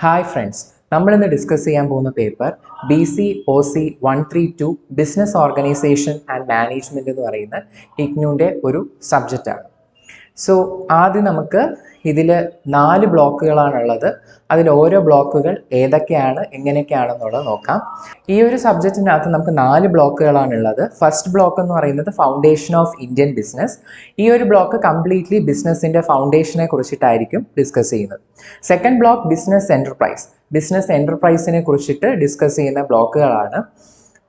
Hi friends, നമ്മളിന്ന് discuss ചെയ്യാൻ പോകുന്ന paper BC/OC 132 business organisation and management എന്ന് പറയുന്ന ഇഗ്നുവിൻ്റെ ഒരു സബ്ജക്റ്റാണ്. സോ ആദ്യം നമുക്ക് ഇതിൽ 4 ബ്ലോക്കുകളാണുള്ളത്. അതിൽ ഓരോ ബ്ലോക്കുകൾ ഏതൊക്കെയാണ് എങ്ങനെയൊക്കെയാണെന്നുള്ളത് നോക്കാം. ഈ ഒരു സബ്ജക്റ്റിനകത്ത് നമുക്ക് 4 ബ്ലോക്കുകളാണുള്ളത്. ഫസ്റ്റ് ബ്ലോക്ക് എന്ന് പറയുന്നത് ഫൗണ്ടേഷൻ ഓഫ് ഇന്ത്യൻ ബിസിനസ്. ഈ ഒരു ബ്ലോക്ക് കംപ്ലീറ്റ്ലി ബിസിനസ്സിൻ്റെ ഫൗണ്ടേഷനെ കുറിച്ചിട്ടായിരിക്കും ഡിസ്കസ് ചെയ്യുന്നത്. സെക്കൻഡ് ബ്ലോക്ക് ബിസിനസ് എൻ്റർപ്രൈസിനെ കുറിച്ചിട്ട് ഡിസ്കസ് ചെയ്യുന്ന ബ്ലോക്കുകളാണ്.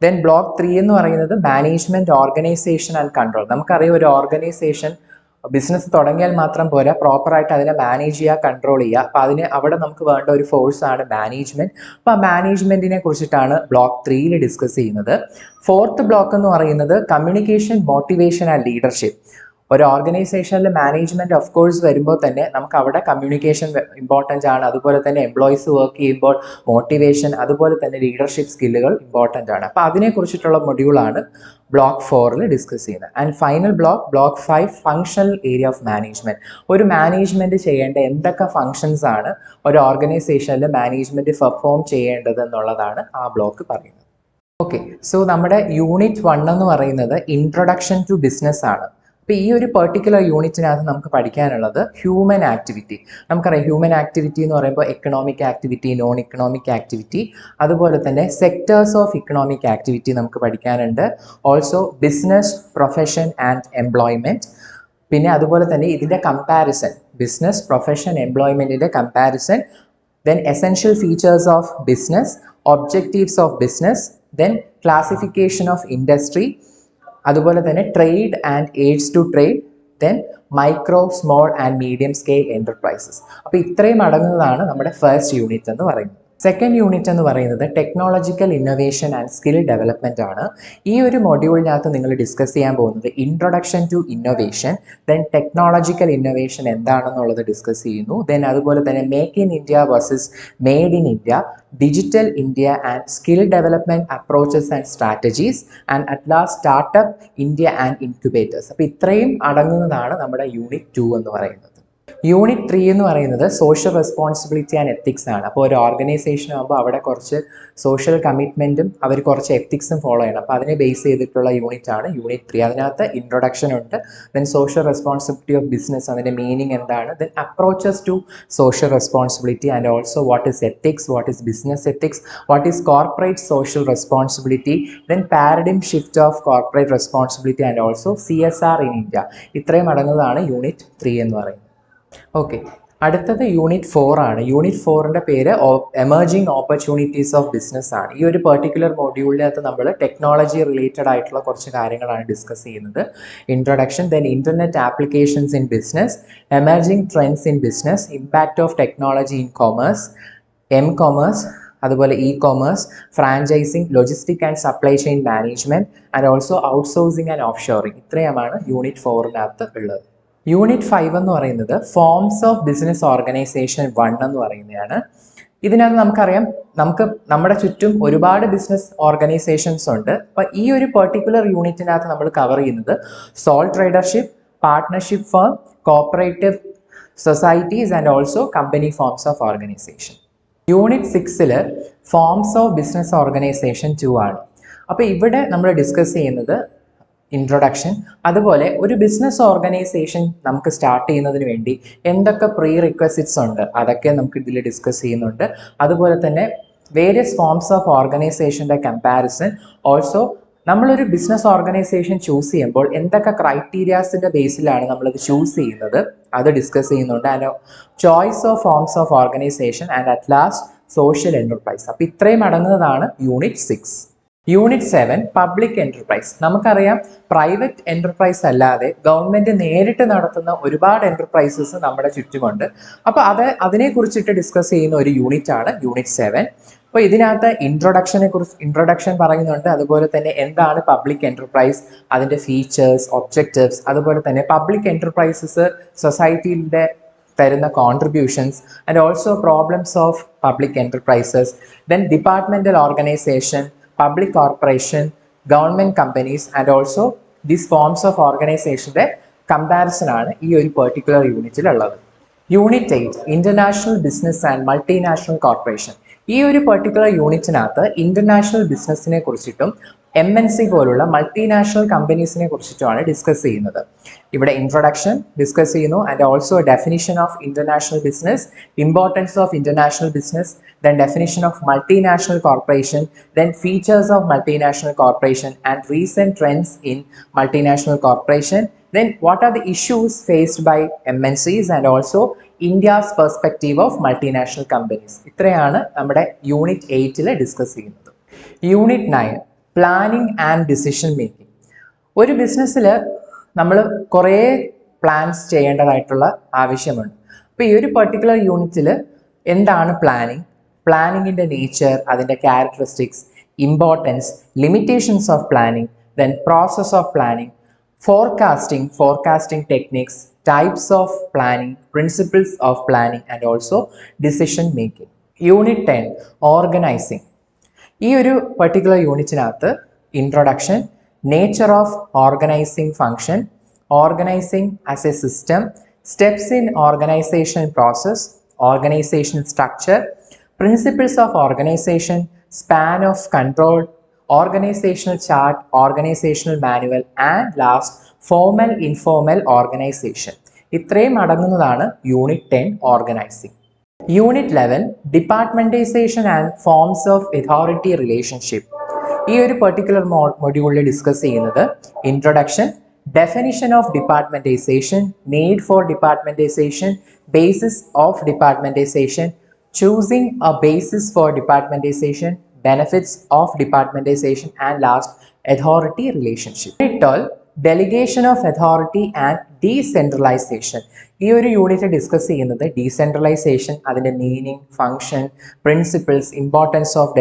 ദെൻ ബ്ലോക്ക് 3 എന്ന് പറയുന്നത് മാനേജ്മെൻറ്റ്, ഓർഗനൈസേഷൻ ആൻഡ് കൺട്രോൾ. നമുക്കറിയാം ഒരു ഓർഗനൈസേഷൻ ബിസിനസ് തുടങ്ങിയാൽ മാത്രം പോരാ, പ്രോപ്പറായിട്ട് അതിനെ മാനേജ് ചെയ്യുക, കൺട്രോൾ ചെയ്യുക. അപ്പോൾ അവിടെ നമുക്ക് വേണ്ട ഒരു ഫോഴ്സാണ് മാനേജ്മെൻറ്റ്. അപ്പോൾ ആ മാനേജ്മെൻറ്റിനെ കുറിച്ചിട്ടാണ് ബ്ലോക്ക് 3യിൽ ഡിസ്കസ് ചെയ്യുന്നത്. ഫോർത്ത് ബ്ലോക്ക് എന്ന് പറയുന്നത് കമ്മ്യൂണിക്കേഷൻ, മോട്ടിവേഷൻ ആൻഡ് ലീഡർഷിപ്പ്. ഒരു ഓർഗനൈസേഷനിൽ മാനേജ്മെൻറ്റ് ഓഫ് കോഴ്സ് വരുമ്പോൾ തന്നെ നമുക്ക് അവിടെ കമ്മ്യൂണിക്കേഷൻ ഇമ്പോർട്ടൻ്റ് ആണ്. അതുപോലെ തന്നെ എംപ്ലോയീസ് വർക്ക് ചെയ്യുമ്പോൾ മോട്ടിവേഷൻ, അതുപോലെ തന്നെ ലീഡർഷിപ്പ് സ്കില്ലുകൾ ഇമ്പോർട്ടൻ്റ് ആണ്. അപ്പോൾ അതിനെക്കുറിച്ചിട്ടുള്ള മൊഡ്യൂളാണ് ബ്ലോക്ക് 4ൽ ഡിസ്കസ് ചെയ്യുന്നത്. And final block 5 functional area of management. ഒരു മാനേജ്മെൻറ്റ് ചെയ്യേണ്ട എന്തൊക്കെ ഫങ്ഷൻസ് ആണ് ഒരു ഓർഗനൈസേഷനിൽ മാനേജ്മെൻറ്റ് പെർഫോം ചെയ്യേണ്ടത് എന്നുള്ളതാണ് ആ ബ്ലോക്ക് പറയുന്നത്. ഓക്കെ, സോ നമ്മുടെ യൂണിറ്റ് 1 എന്ന് പറയുന്നത് ഇൻട്രൊഡക്ഷൻ ടു ബിസിനസ് ആണ്. അപ്പോൾ ഈ ഒരു പെർട്ടിക്കുലർ യൂണിറ്റിനകത്ത് നമുക്ക് പഠിക്കാനുള്ളത് ഹ്യൂമൻ ആക്ടിവിറ്റി. നമുക്കറിയാം ഹ്യൂമൻ ആക്ടിവിറ്റി എന്ന് പറയുമ്പോൾ economic activity, non economic activity, അതുപോലെ തന്നെ സെക്ടേഴ്സ് ഓഫ് ഇക്കണോമിക് ആക്ടിവിറ്റി നമുക്ക് പഠിക്കാനുണ്ട്. Also business, profession and employment. പിന്നെ അതുപോലെ തന്നെ ഇതിൻ്റെ കമ്പാരിസൺ, ബിസിനസ്, പ്രൊഫഷൻ, എംപ്ലോയ്മെൻറ്റിൻ്റെ comparison. Then essential features of business, objectives of business, then classification of industry, അതുപോലെ തന്നെ trade and aids to trade, then micro, small and medium scale enterprises. അപ്പോൾ ഇത്രയും അടങ്ങുന്നതാണ് നമ്മുടെ ഫസ്റ്റ് യൂണിറ്റ് എന്ന് പറയുന്നത്. സെക്കൻഡ് യൂണിറ്റ് എന്ന് പറയുന്നത് technological innovation and skill development ആണ്. ഈ ഒരു മൊഡ്യൂളിനകത്ത് നിങ്ങൾ ഡിസ്കസ് ചെയ്യാൻ പോകുന്നത് introduction to innovation, then technological innovation എന്താണെന്നുള്ളത് ഡിസ്കസ് ചെയ്യുന്നു. ദെൻ അതുപോലെ തന്നെ make in India versus made in India, digital India and skill development approaches and strategies, and at last startup India and incubators. അപ്പോൾ ഇത്രയും അടങ്ങുന്നതാണ് നമ്മുടെ യൂണിറ്റ് 2 എന്ന് പറയുന്നത്. യൂണിറ്റ് 3 എന്ന് പറയുന്നത് സോഷ്യൽ റെസ്പോൺസിബിലിറ്റി ആൻഡ് എത്തിക്സ് ആണ്. അപ്പോൾ ഒരു ഓർഗനൈസേഷൻ ആകുമ്പോൾ അവിടെ കുറച്ച് സോഷ്യൽ കമ്മിറ്റ്മെൻറ്റും അവർ കുറച്ച് എത്തിക്സും ഫോളോ ചെയ്യണം. അപ്പോൾ അതിനെ ബേസ് ചെയ്തിട്ടുള്ള യൂണിറ്റ് ആണ് യൂണിറ്റ് 3. അതിനകത്ത് ഇൻട്രൊഡക്ഷൻ ഉണ്ട്, then social responsibility of business, അതിൻ്റെ മീനിങ് എന്താണ്, then approaches to social responsibility, and also what is ethics, what is business ethics, what is corporate social responsibility, then paradigm shift of corporate responsibility, and also CSR in India. ഇത്രയും അടങ്ങുന്നതാണ് unit 3 എന്ന് പറയുന്നത്. Okay, അടുത്തത് unit 4 ആണ്. Unit 4ൻ്റെ പേര് emerging opportunities of business ആണ്. ഈ ഒരു പെർട്ടിക്കുലർ മൊഡ്യൂളിനകത്ത് നമ്മൾ ടെക്നോളജി റിലേറ്റഡ് ആയിട്ടുള്ള കുറച്ച് കാര്യങ്ങളാണ് ഡിസ്കസ് ചെയ്യുന്നത്. Introduction, then internet applications in business, emerging trends in business, impact of technology in commerce, commerce, അതുപോലെ commerce, franchising, logistic and supply chain management, and also outsourcing and offshoring. ഇത്രയുമാണ് unit 4-നകത്ത് ഉള്ളത്. Unit 5 എന്ന് പറയുന്നത് forms of business organisation 1 എന്ന് പറയുന്നതാണ്. ഇതിനകത്ത് നമുക്കറിയാം നമ്മുടെ ചുറ്റും ഒരുപാട് ബിസിനസ് ഓർഗനൈസേഷൻസ് ഉണ്ട്. അപ്പോൾ ഈ ഒരു പെർട്ടിക്കുലർ യൂണിറ്റിനകത്ത് നമ്മൾ കവർ ചെയ്യുന്നത് sole tradership, partnership firm, cooperative societies and also company forms of organisation. Unit 6ൽ ഫോംസ് ഓഫ് ബിസിനസ് ഓർഗനൈസേഷൻ 2 ആണ്. അപ്പോൾ ഇവിടെ നമ്മൾ ഡിസ്കസ് ചെയ്യുന്നത് ഇൻട്രൊഡക്ഷൻ, അതുപോലെ ഒരു ബിസിനസ് ഓർഗനൈസേഷൻ നമുക്ക് സ്റ്റാർട്ട് ചെയ്യുന്നതിന് വേണ്ടി എന്തൊക്കെ പ്രീ റിക്വസിറ്റ്സ് ഉണ്ട് അതൊക്കെ നമുക്ക് ഇതിൽ ഡിസ്കസ് ചെയ്യുന്നുണ്ട്. അതുപോലെ തന്നെ വേരിയസ് ഫോംസ് ഓഫ് ഓർഗനൈസേഷൻ്റെ കമ്പാരിസൺ, ഓൾസോ നമ്മളൊരു ബിസിനസ് ഓർഗനൈസേഷൻ ചൂസ് ചെയ്യുമ്പോൾ എന്തൊക്കെ ക്രൈറ്റീരിയാസിൻ്റെ ബേസിലാണ് നമ്മളത് ചൂസ് ചെയ്യുന്നത് അത് ഡിസ്കസ് ചെയ്യുന്നുണ്ട്. And choice of forms of organisation, and at last social enterprise. അപ്പോൾ ഇത്രയും അടങ്ങുന്നതാണ് യൂണിറ്റ് 6. Unit 7 public enterprise. നമുക്കറിയാം പ്രൈവറ്റ് എൻ്റർപ്രൈസ് അല്ലാതെ ഗവൺമെൻറ് നേരിട്ട് നടത്തുന്ന ഒരുപാട് എൻ്റർപ്രൈസസ് നമ്മുടെ ചുറ്റുമുണ്ട്. അപ്പോൾ അതിനെക്കുറിച്ചിട്ട് ഡിസ്കസ് ചെയ്യുന്ന ഒരു യൂണിറ്റ് ആണ് യൂണിറ്റ് 7. അപ്പോൾ ഇതിനകത്ത് ഇൻട്രൊഡക്ഷൻ പറയുന്നുണ്ട്. അതുപോലെ തന്നെ എന്താണ് പബ്ലിക് എൻ്റർപ്രൈസ്, അതിൻ്റെ ഫീച്ചേഴ്സ്, ഒബ്ജക്റ്റീവ്സ്, അതുപോലെ തന്നെ പബ്ലിക് എൻ്റർപ്രൈസസ് സൊസൈറ്റിയുടെ തരുന്ന contributions, and also problems of public enterprises, then departmental organization, public corporation, government companies, and also these forms of organizationന്റെ കമ്പാരിസൺ ആണ് ഈ ഒരു പെർട്ടിക്കുലർ യൂണിറ്റിൽ ഉള്ളത്. Unit 8 international business and multinational corporation. ഈ ഒരു പെർട്ടിക്കുലർ യൂണിറ്റിനകത്ത് ഇന്റർനാഷണൽ ബിസിനസ്സിനെ കുറിച്ചിട്ടും MNC പോലുള്ള മൾട്ടിനാഷണൽ കമ്പനീസിനെ കുറിച്ചിട്ടുമാണ് ഡിസ്കസ് ചെയ്യുന്നത്. ഇവിടെ ഇൻട്രൊഡക്ഷൻ ഡിസ്കസ് ചെയ്യുന്നു and also definition of international business, importance of international business, then definition of multinational corporation, then features of multinational corporation and recent trends in multinational corporation, then what are the issues faced by MNCs and also India's perspective of multinational companies. ഇത്രയാണ് നമ്മുടെ unit 8ൽ discuss ചെയ്യുന്നത്. Unit 9 planning and decision making. ഒരു ബിസിനസ്സിൽ നമ്മൾ കുറേ plans ചെയ്യേണ്ടതായിട്ടുള്ള ആവശ്യമുണ്ട്. അപ്പോൾ ഈ ഒരു പെർട്ടിക്കുലർ യൂണിറ്റിൽ എന്താണ് പ്ലാനിങ്, പ്ലാനിങ്ങിൻ്റെ നേച്ചർ, അതിൻ്റെ characteristics, importance, limitations of planning, then process of planning, forecasting techniques, types of planning, principles of planning and also decision making. Unit 10 organizing. ഈ ഒരു പെർട്ടിക്കുലർ യൂണിറ്റിനകത്ത് introduction, nature of organizing function, organizing as a system, steps in organization process, organization structure, principles of organization, span of control, organizational chart, organizational manual and last formal informal organization. ഇത്രയും അടങ്ങുന്നതാണ് unit 10 organizing. Unit 11 departmentalization and forms of authority relationship. ഈ ഒരു particular മൊഡ്യൂളിൽ discuss ചെയ്യുന്നത് introduction, definition of departmentalization, need for departmentalization, basis of departmentalization, choosing a basis for departmentalization, benefits of departmentalization and last authority relationship. Unit 12 delegation of authority and decentralization. ഈ ഒരു unit discuss ചെയ്യുന്നത് decentralisation, അതിൻ്റെ meaning, function, principles, importance of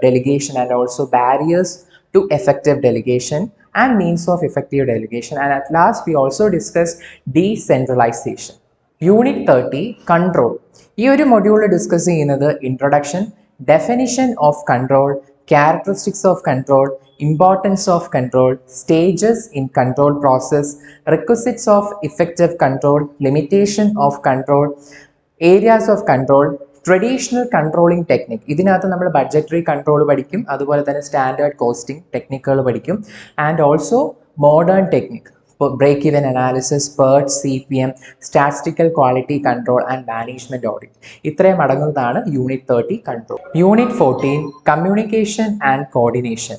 delegation and also barriers to effective delegation and means of effective delegation, and at last we also discussed decentralization. Unit 30 control. ഈ ഒരു മൊഡ്യൂളിൽ discuss ചെയ്യുന്നത് introduction, definition of control, characteristics of control, importance of control, stages in control process, requisites of effective control, limitation of control, areas of control, traditional controlling technique. ഇതിനകത്ത് നമ്മൾ budgetary control പഠിക്കും, അതുപോലെ തന്നെ standard costing ടെക്നിക്കുകൾ പഠിക്കും and also modern technique, break even analysis, PERT, CPM, statistical quality control and management audit. ഇത്രയും അടങ്ങുന്നതാണ് unit 30 control. Unit 14 communication and coordination.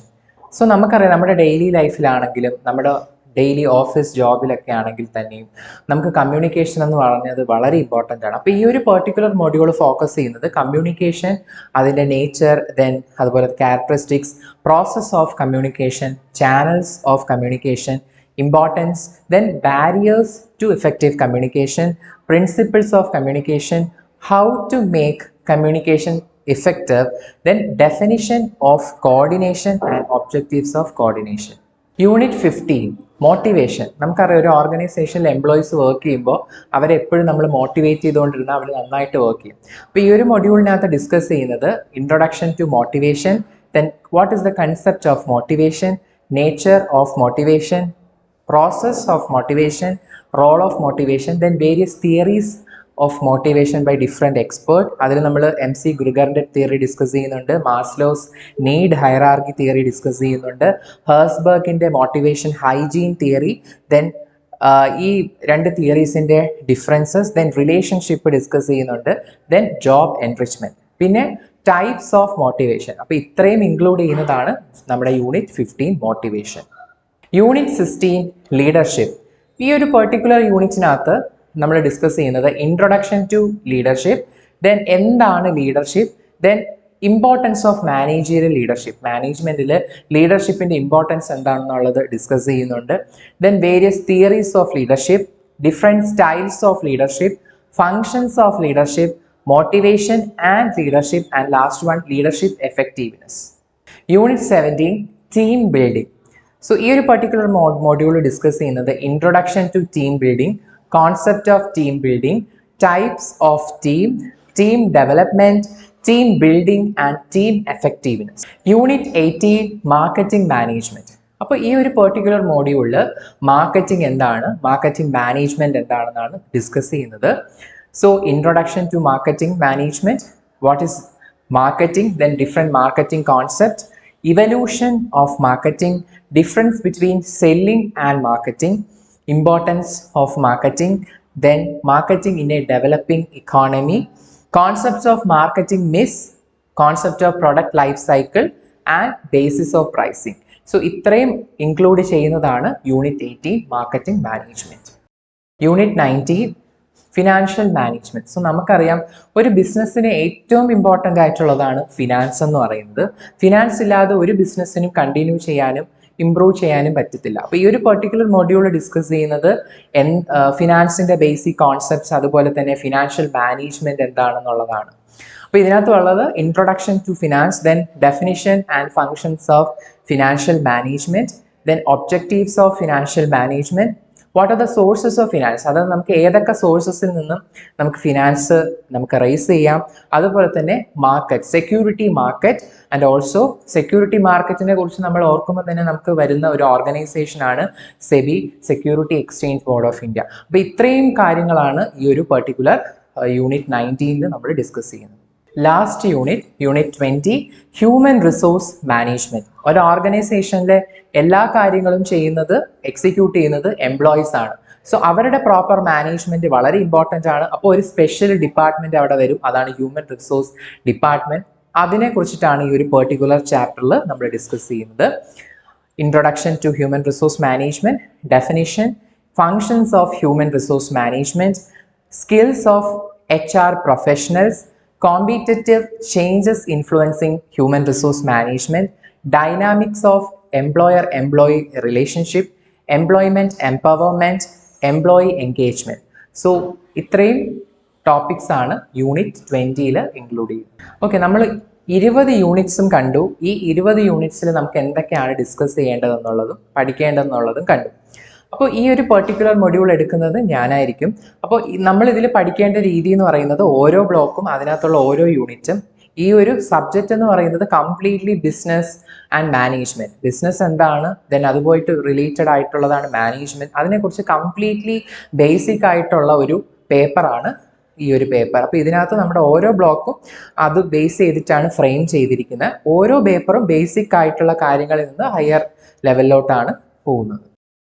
So നമുക്കറിയാം, നമ്മുടെ ഡെയിലി ലൈഫിലാണെങ്കിലും നമ്മുടെ ഡെയിലി ഓഫീസ് ജോബിലൊക്കെ ആണെങ്കിൽ തന്നെയും നമുക്ക് കമ്മ്യൂണിക്കേഷൻ എന്ന് പറഞ്ഞത് വളരെ ഇമ്പോർട്ടൻ്റ് ആണ്. അപ്പോൾ ഈ ഒരു പെർട്ടിക്കുലർ മൊഡ്യൂൾ ഫോക്കസ് ചെയ്യുന്നത് കമ്മ്യൂണിക്കേഷൻ, അതിൻ്റെ നേച്ചർ, ദെൻ അതുപോലെ characteristics, process of communication, channels of communication, importance, then barriers to effective communication, principles of communication, how to make communication effective, then definition of coordination and objectives of coordination. Unit 15 motivation. നമുക്കറിയാം, ഒരു ഓർഗനൈസേഷനിൽ employees work ചെയ്യുമ്പോൾ അവരെ എപ്പോഴും നമ്മൾ motivate ചെയ്തുകൊണ്ടിരുന്നാൽ അവർ നന്നായിട്ട് work ചെയ്യും. അപ്പോൾ ഈ ഒരു മൊഡ്യൂളിനകത്ത് ഡിസ്കസ് ചെയ്യുന്നത് introduction to motivation, then what is the concept of motivation, nature of motivation, process of motivation, role of motivation, then various theories of motivation by different expert. അതിൽ നമ്മൾ MC ഗ്രിഗറിൻ്റെ തിയറി ഡിസ്കസ് ചെയ്യുന്നുണ്ട്, Maslow's need hierarchy theory discuss ചെയ്യുന്നുണ്ട്, ഹേഴ്സ്ബർഗിൻ്റെ motivation hygiene theory, then ഈ രണ്ട് തിയറീസിൻ്റെ differences, then relationship discuss ചെയ്യുന്നുണ്ട്, then job enrichment, പിന്നെ types of motivation. അപ്പോൾ ഇത്രയും ഇൻക്ലൂഡ് ചെയ്യുന്നതാണ് നമ്മുടെ യൂണിറ്റ് 15 മോട്ടിവേഷൻ. Unit 16 leadership. ഈ ഒരു പെർട്ടിക്കുലർ യൂണിറ്റിനകത്ത് നമ്മൾ ഡിസ്കസ് ചെയ്യുന്നത് ഇൻട്രൊഡക്ഷൻ ടു ലീഡർഷിപ്പ്, ദെൻ എന്താണ് leadership, then importance of managerial leadership, മാനേജ്മെൻറ്റിൽ ലീഡർഷിപ്പിൻ്റെ ഇമ്പോർട്ടൻസ് എന്താണെന്നുള്ളത് ഡിസ്കസ് ചെയ്യുന്നുണ്ട്, then various theories of leadership, different styles of leadership, functions of leadership, motivation and leadership, and last one leadership effectiveness. Unit 17 team building. So ഈ ഒരു particular module discuss ചെയ്യുന്നത് introduction to team building, concept of team building, types of team, team development, team building and team effectiveness. Unit 18 marketing management. അപ്പോൾ ഈ ഒരു particular മോഡ്യൂളിൽ marketing എന്താണ്, marketing management എന്താണെന്നാണ് discuss ചെയ്യുന്നത്. So introduction to marketing management, what is marketing, then different marketing concepts, evolution of marketing, difference between selling and marketing, importance of marketing, then marketing in a developing economy, concepts of marketing myths, concept of product life cycle and basis of pricing. So ഇത്രയും include ചെയ്യുന്നതാണ് unit 18 marketing management. Unit 19 financial management. So നമുക്കറിയാം ഒരു ബിസിനസ്സിന് ഏറ്റവും important ആയിട്ടുള്ളതാണ് finance എന്ന് പറയുന്നത്. Finance ഇല്ലാതെ ഒരു ബിസിനസ്സിനും കണ്ടിന്യൂ ചെയ്യാനും ഇംപ്രൂവ് ചെയ്യാനും പറ്റത്തില്ല. അപ്പോൾ ഈ ഒരു പെർട്ടിക്കുലർ മൊഡ്യൂൾ ഡിസ്കസ് ചെയ്യുന്നത് ഫിനാൻസിൻ്റെ ബേസിക് കോൺസെപ്റ്റ്സ്, അതുപോലെ തന്നെ ഫിനാൻഷ്യൽ മാനേജ്മെന്റ് എന്താണെന്നുള്ളതാണ്. അപ്പോൾ ഇതിനകത്തുള്ളത് introduction to finance, then definition and functions of financial management, then objectives of financial management, what are the sources of finance, അതായത് നമുക്ക് ഏതൊക്കെ സോഴ്സസിൽ നിന്നും നമുക്ക് ഫിനാൻസ് നമുക്ക് റേസ് ചെയ്യാം, അതുപോലെ തന്നെ market, security market and also security മാർക്കറ്റിനെ കുറിച്ച് നമ്മൾ ഓർക്കുമ്പോൾ തന്നെ നമുക്ക് വരുന്ന ഒരു ഓർഗനൈസേഷനാണ് SEBI, security exchange board of India. അപ്പോൾ ഇത്രയും കാര്യങ്ങളാണ് ഈ ഒരു പെർട്ടിക്കുലർ യൂണിറ്റ് 19 നമ്മൾ ഡിസ്കസ് ചെയ്യുന്നത്. Last unit 20 human resource management. ഒരു ഓർഗനൈസേഷനിലെ എല്ലാ കാര്യങ്ങളും ചെയ്യുന്നത്, എക്സിക്യൂട്ട് ചെയ്യുന്നത് എംപ്ലോയീസ് ആണ്. സോ അവരുടെ പ്രോപ്പർ മാനേജ്മെന്റ് വളരെ ഇമ്പോർട്ടൻ്റ് ആണ്. അപ്പോൾ ഒരു സ്പെഷ്യൽ ഡിപ്പാർട്ട്മെന്റ് അവിടെ വരും, അതാണ് ഹ്യൂമൻ റിസോഴ്സ് ഡിപ്പാർട്ട്മെന്റ്. അതിനെക്കുറിച്ചിട്ടാണ് ഈ ഒരു പെർട്ടിക്കുലർ ചാപ്റ്ററിൽ നമ്മൾ ഡിസ്കസ് ചെയ്യുന്നത്. Introduction to human resource management, definition, functions of human resource management, skills of HR professionals, competitive changes influencing human resource management, dynamics of employer-employee relationship, employment empowerment, employee engagement. So ഇത്രയും topics ആണ് unit 20 include ചെയ്യുന്നത്. Okay, നമ്മൾ 20 യൂണിറ്റ്സും കണ്ടു. ഈ 20 യൂണിറ്റ്സിൽ നമുക്ക് എന്തൊക്കെയാണ് discuss ചെയ്യേണ്ടതെന്നുള്ളതും പഠിക്കേണ്ടതെന്നുള്ളതും കണ്ടു. അപ്പോൾ ഈ ഒരു പെർട്ടിക്കുലർ മൊഡ്യൂൾ എടുക്കുന്നത് ഞാനായിരിക്കും. അപ്പോൾ നമ്മൾ ഇതിൽ പഠിക്കേണ്ട രീതി എന്ന് പറയുന്നത് ഓരോ ബ്ലോക്കും അതിനകത്തുള്ള ഓരോ യൂണിറ്റും, ഈ ഒരു സബ്ജക്റ്റ് എന്ന് പറയുന്നത് completely business and management. Business എന്താണ്, ദെൻ അതുപോയിട്ട് റിലേറ്റഡ് ആയിട്ടുള്ളതാണ് മാനേജ്മെന്റ്. അതിനെക്കുറിച്ച് കംപ്ലീറ്റ്ലി ബേസിക് ആയിട്ടുള്ള ഒരു പേപ്പറാണ് ഈ ഒരു പേപ്പർ. അപ്പോൾ ഇതിനകത്ത് നമ്മുടെ ഓരോ ബ്ലോക്കും അത് ബേസ് ചെയ്തിട്ടാണ് ഫ്രെയിം ചെയ്തിരിക്കുന്നത്. ഓരോ പേപ്പറും ബേസിക് ആയിട്ടുള്ള കാര്യങ്ങളിൽ നിന്ന് ഹയർ ലെവലിലോട്ടാണ് പോകുന്നത്.